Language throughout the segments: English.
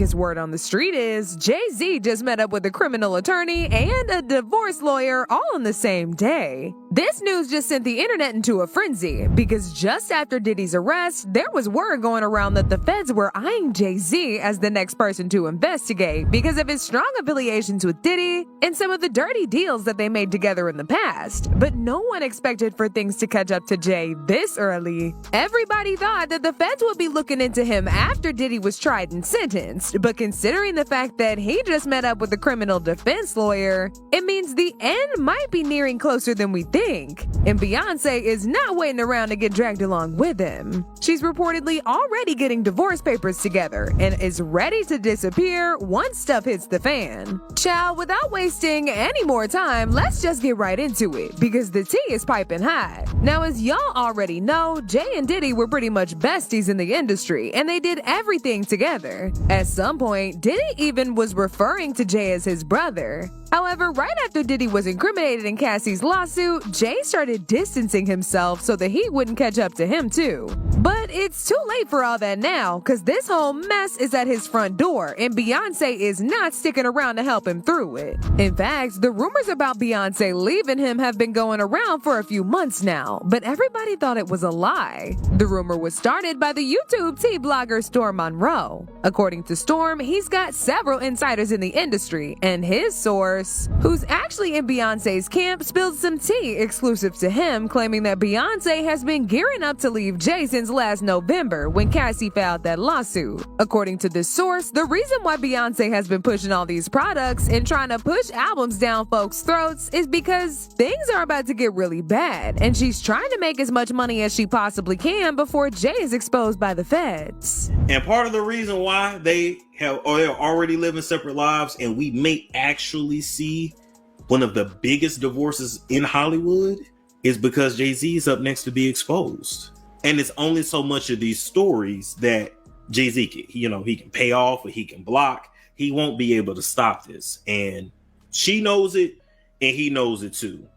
Because word on the street is Jay-Z just met up with a criminal attorney and a divorce lawyer all on the same day. This news just sent the internet into a frenzy because just after Diddy's arrest, there was word going around that the feds were eyeing Jay-Z as the next person to investigate because of his strong affiliations with Diddy and some of the dirty deals that they made together in the past. But no one expected for things to catch up to Jay this early. Everybody thought that the feds would be looking into him after Diddy was tried and sentenced, but considering the fact that he just met up with a criminal defense lawyer, it means the end might be nearing closer than we think. And Beyonce is not waiting around to get dragged along with him. She's reportedly already getting divorce papers together and is ready to disappear once stuff hits the fan. Child, without wasting any more time, let's just get right into it because the tea is piping hot. Now, as y'all already know, Jay and Diddy were pretty much besties in the industry and they did everything together. At some point, Diddy even was referring to Jay as his brother. However, right after Diddy was incriminated in Cassie's lawsuit, Jay started distancing himself so that he wouldn't catch up to him too. But it's too late for all that now, cause this whole mess is at his front door and Beyonce is not sticking around to help him through it. In fact, the rumors about Beyonce leaving him have been going around for a few months now, but everybody thought it was a lie. The rumor was started by the YouTube tea blogger Storm Monroe. According to Storm, he's got several insiders in the industry, and his source, who's actually in Beyonce's camp, spilled some tea exclusive to him, claiming that Beyonce has been gearing up to leave Jay since last November when Cassie filed that lawsuit. According to this source, the reason why Beyonce has been pushing all these products and trying to push albums down folks' throats is because things are about to get really bad, and she's trying to make as much money as she possibly can before Jay is exposed by the feds. And part of the reason why they're already living separate lives, and we may actually see one of the biggest divorces in Hollywood, is because Jay-Z is up next to be exposed. And it's only so much of these stories that Jay-Z can, he can pay off or he can block. He won't be able to stop this. And she knows it and he knows it too.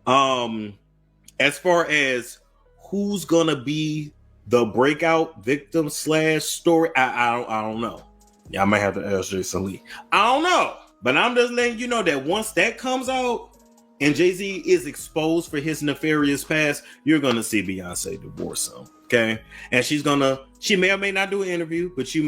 As far as who's gonna be the breakout victim / story, I don't know. Yeah, I might have to ask Jason Lee. I don't know. But I'm just letting you know that once that comes out and Jay-Z is exposed for his nefarious past, you're going to see Beyonce divorce him. Okay. And she may or may not do an interview, but you're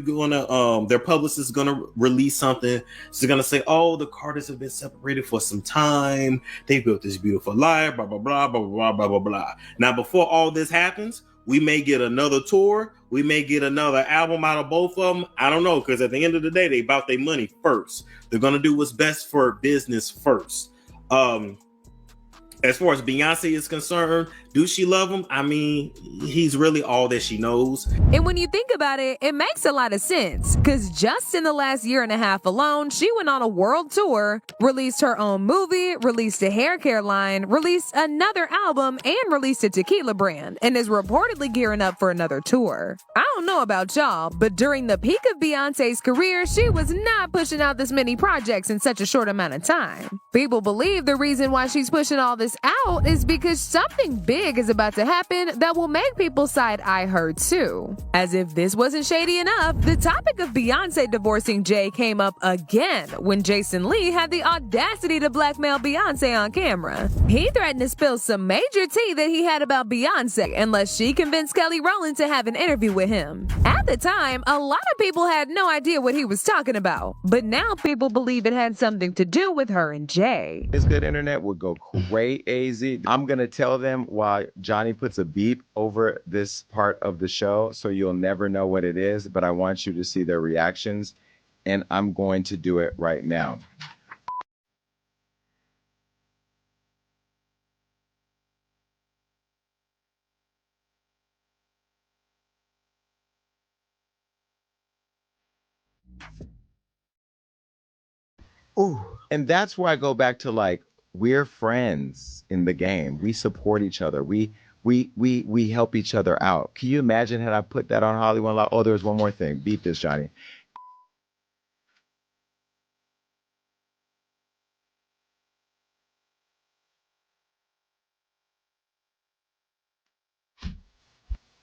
going to, their publicist is going to release something. She's going to say, oh, the Carters have been separated for some time. They built this beautiful life, blah, blah, blah, blah, blah, blah, blah, blah. Now, before all this happens, we may get another tour. We may get another album out of both of them. I don't know, because at the end of the day, they about their money first. They're going to do what's best for business first. As far as Beyonce is concerned, do she love him? I mean, he's really all that she knows. And when you think about it, it makes a lot of sense. Because just in the last year and a half alone, she went on a world tour, released her own movie, released a hair care line, released another album, and released a tequila brand, and is reportedly gearing up for another tour. I don't know about y'all, but during the peak of Beyonce's career, she was not pushing out this many projects in such a short amount of time. People believe the reason why she's pushing all this out is because something big is about to happen that will make people side-eye her too. As if this wasn't shady enough, the topic of Beyonce divorcing Jay came up again when Jason Lee had the audacity to blackmail Beyonce on camera. He threatened to spill some major tea that he had about Beyonce unless she convinced Kelly Rowland to have an interview with him. At the time, a lot of people had no idea what he was talking about, but now people believe it had something to do with her and Jay. This good internet would go crazy. I'm gonna tell them why Johnny puts a beep over this part of the show, so you'll never know what it is, but I want you to see their reactions, and I'm going to do it right now. Ooh. And that's where I go back to, like, we're friends in the game. We support each other. We help each other out. Can you imagine had I put that on Hollywood Law? Oh, there's one more thing. Beat this, Johnny.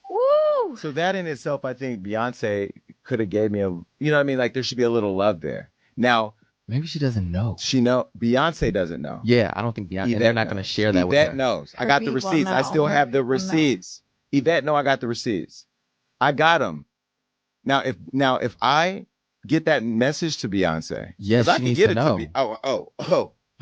Woo! Woo! So that in itself, I think Beyonce could have gave me a, you know what I mean? Like there should be a little love there. Now, Maybe she doesn't know. Beyonce doesn't know. Yeah, I don't think Beyonce. And they're not going to share that with Yvette her. knows. I Her got the people receipts. I know. still have the Her people know. receipts. Yvette, no, I got the receipts. I got them. Now, if I get that message to Beyonce, Yes, 'cause I she can needs get to it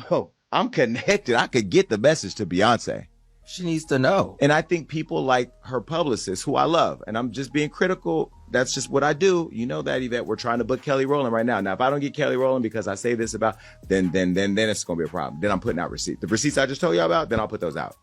know. I'm connected. I could get the message to Beyonce. She needs to know. And I think people like her publicist, who I love, and I'm just being critical. That's just what I do. You know that, Yvette. We're trying to book Kelly Rowland right now. Now, if I don't get Kelly Rowland because I say this about, then it's gonna be a problem. Then I'm putting out receipts. The receipts I just told you about, then I'll put those out.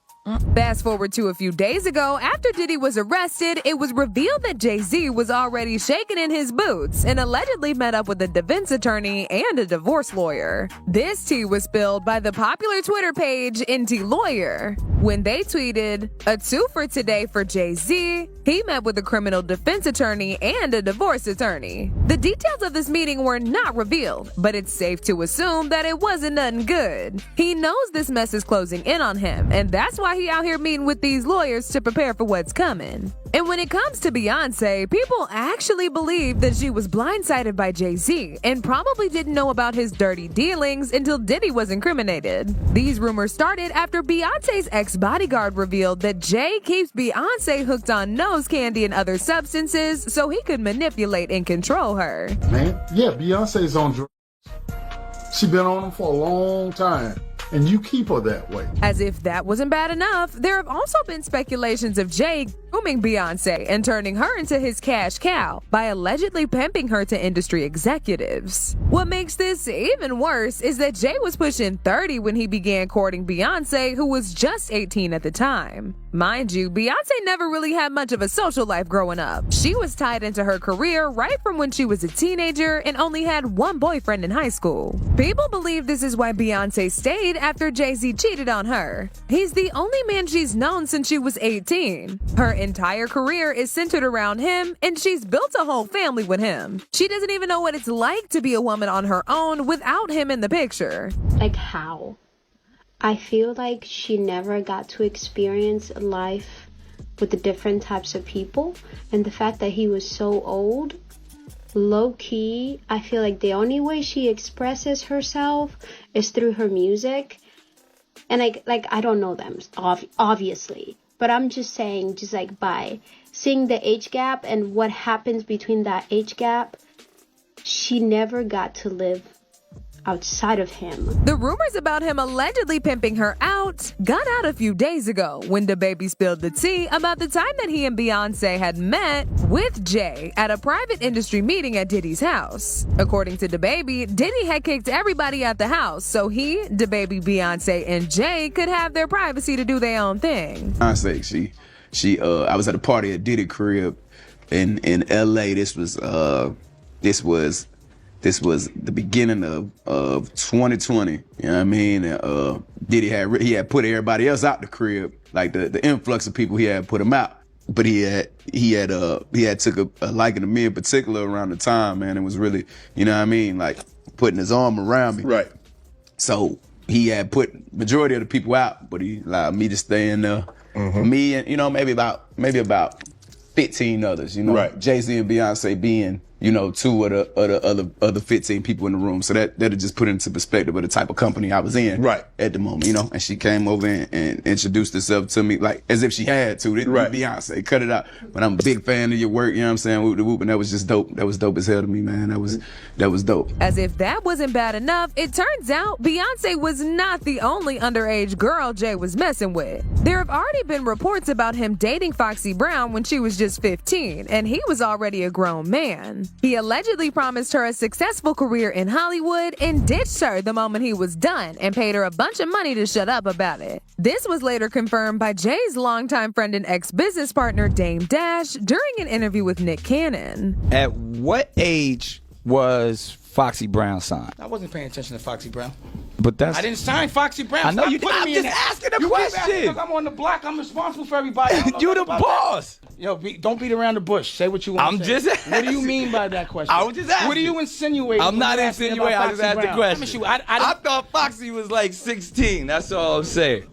Fast forward to a few days ago, after Diddy was arrested, it was revealed that Jay-Z was already shaking in his boots and allegedly met up with a defense attorney and a divorce lawyer. This tea was spilled by the popular Twitter page NT Lawyer when they tweeted, "A two for today for Jay-Z. He met with a criminal defense attorney and a divorce attorney." The details of this meeting were not revealed, but it's safe to assume that it wasn't nothing good. He knows this mess is closing in on him, and that's why he out here meeting with these lawyers to prepare for what's coming. And when it comes to Beyonce, people actually believe that she was blindsided by Jay-Z and probably didn't know about his dirty dealings until Diddy was incriminated. These rumors started after Beyonce's ex-bodyguard revealed that Jay keeps Beyonce hooked on nose candy and other substances so he could manipulate and control her. Man, yeah, Beyonce's on drugs. She been on them for a long time. And you keep her that way. As if that wasn't bad enough, there have also been speculations of Jay grooming Beyonce and turning her into his cash cow by allegedly pimping her to industry executives. What makes this even worse is that Jay was pushing 30 when he began courting Beyonce, who was just 18 at the time. Mind you, Beyonce never really had much of a social life growing up. She was tied into her career right from when she was a teenager and only had one boyfriend in high school. People believe this is why Beyonce stayed after Jay-Z cheated on her. He's the only man she's known since she was 18. Her entire career is centered around him, and she's built a whole family with him. She doesn't even know what it's like to be a woman on her own without him in the picture. Like how? I feel like she never got to experience life with the different types of people, and the fact that he was so old, low-key, I feel like the only way she expresses herself is through her music. And like I don't know them, obviously, but I'm just saying, just like by seeing the age gap and what happens between that age gap, she never got to live outside of him. The rumors about him allegedly pimping her out got out a few days ago when DaBaby spilled the tea about the time that he and Beyonce had met with Jay at a private industry meeting at Diddy's house. According to DaBaby, Diddy had kicked everybody out the house so he, DaBaby, Beyonce, and Jay could have their privacy to do their own thing. Beyonce, I was at a party at Diddy crib in LA. This was the beginning of 2020. You know what I mean? Diddy had put everybody else out the crib, like the influx of people. He had put them out, but he had took a liking to me in particular around the time, man. It was really, you know what I mean, like putting his arm around me. Right. So he had put majority of the people out, but he allowed me to stay in there. Mm-hmm. Me and maybe about 15 others. Right. Jay-Z and Beyonce being, two of the other 15 people in the room. So that'll just put it into perspective of the type of company I was in right at the moment, And she came over and introduced herself to me like as if she had to. Right. Beyonce, cut it out. But I'm a big fan of your work, you know what I'm saying? Whoop the whoop, and that was just dope. That was dope as hell to me, man. That was dope. As if that wasn't bad enough, it turns out Beyonce was not the only underage girl Jay was messing with. There have already been reports about him dating Foxy Brown when she was just 15, and he was already a grown man. He allegedly promised her a successful career in Hollywood and ditched her the moment he was done and paid her a bunch of money to shut up about it. This was later confirmed by Jay's longtime friend and ex-business partner Dame Dash during an interview with Nick Cannon. At what age was Foxy Brown signed? I wasn't paying attention to Foxy Brown. But I didn't sign Foxy Brown. I know Stop you did. putting I'm me in just that. asking a You keep question. asking 'cause I'm on the block. I'm responsible for everybody. You the boss. Yo, don't beat around the bush. Say what you want I'm to say. just What do you mean by that question? I was just asking. What are you insinuating? I'm when not you ask me insinuating. about I just Foxy asked the Brown? question. Promise you, I thought Foxy was like 16. That's all I'm saying.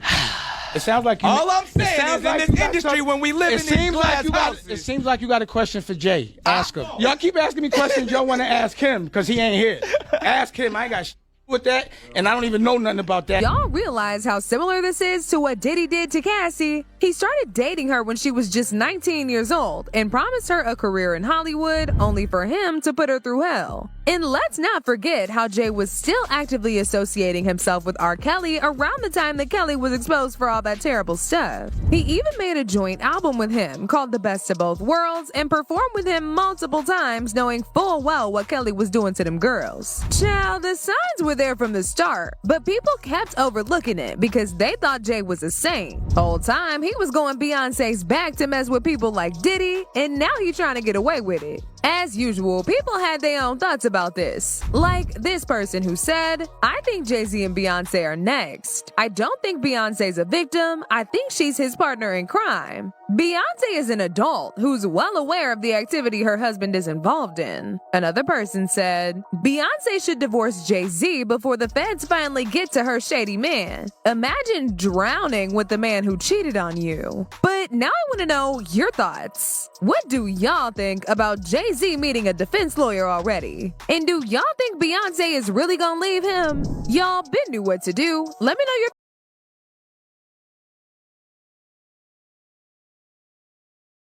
It sounds like you. All I'm it saying sounds is like in you this got industry, some- when we live it in these seems like glass you got. houses. It seems like you got a question for Jay. Ask him. Y'all keep asking me questions. Y'all want to ask him because he ain't here. Ask him. I ain't got with that, and I don't even know nothing about that. Y'all realize how similar this is to what Diddy did to Cassie? He started dating her when she was just 19 years old and promised her a career in Hollywood, only for him to put her through hell. And let's not forget how Jay was still actively associating himself with R. Kelly around the time that Kelly was exposed for all that terrible stuff. He even made a joint album with him called The Best of Both Worlds and performed with him multiple times, knowing full well what Kelly was doing to them girls. Child, the signs were there from the start, but people kept overlooking it because they thought Jay was a saint. Whole time, he was going Beyonce's back to mess with people like Diddy, and now he's trying to get away with it. As usual, people had their own thoughts about this. Like this person who said, I think Jay-Z and Beyonce are next. I don't think Beyonce's a victim. I think she's his partner in crime. Beyonce is an adult who's well aware of the activity her husband is involved in. Another person said, Beyonce should divorce Jay-Z before the feds finally get to her shady man. Imagine drowning with the man who cheated on you. But now I want to know your thoughts. What do y'all think about Jay-Z meeting a defense lawyer already? And do y'all think Beyonce is really gonna leave him? Y'all been knew what to do. Let me know your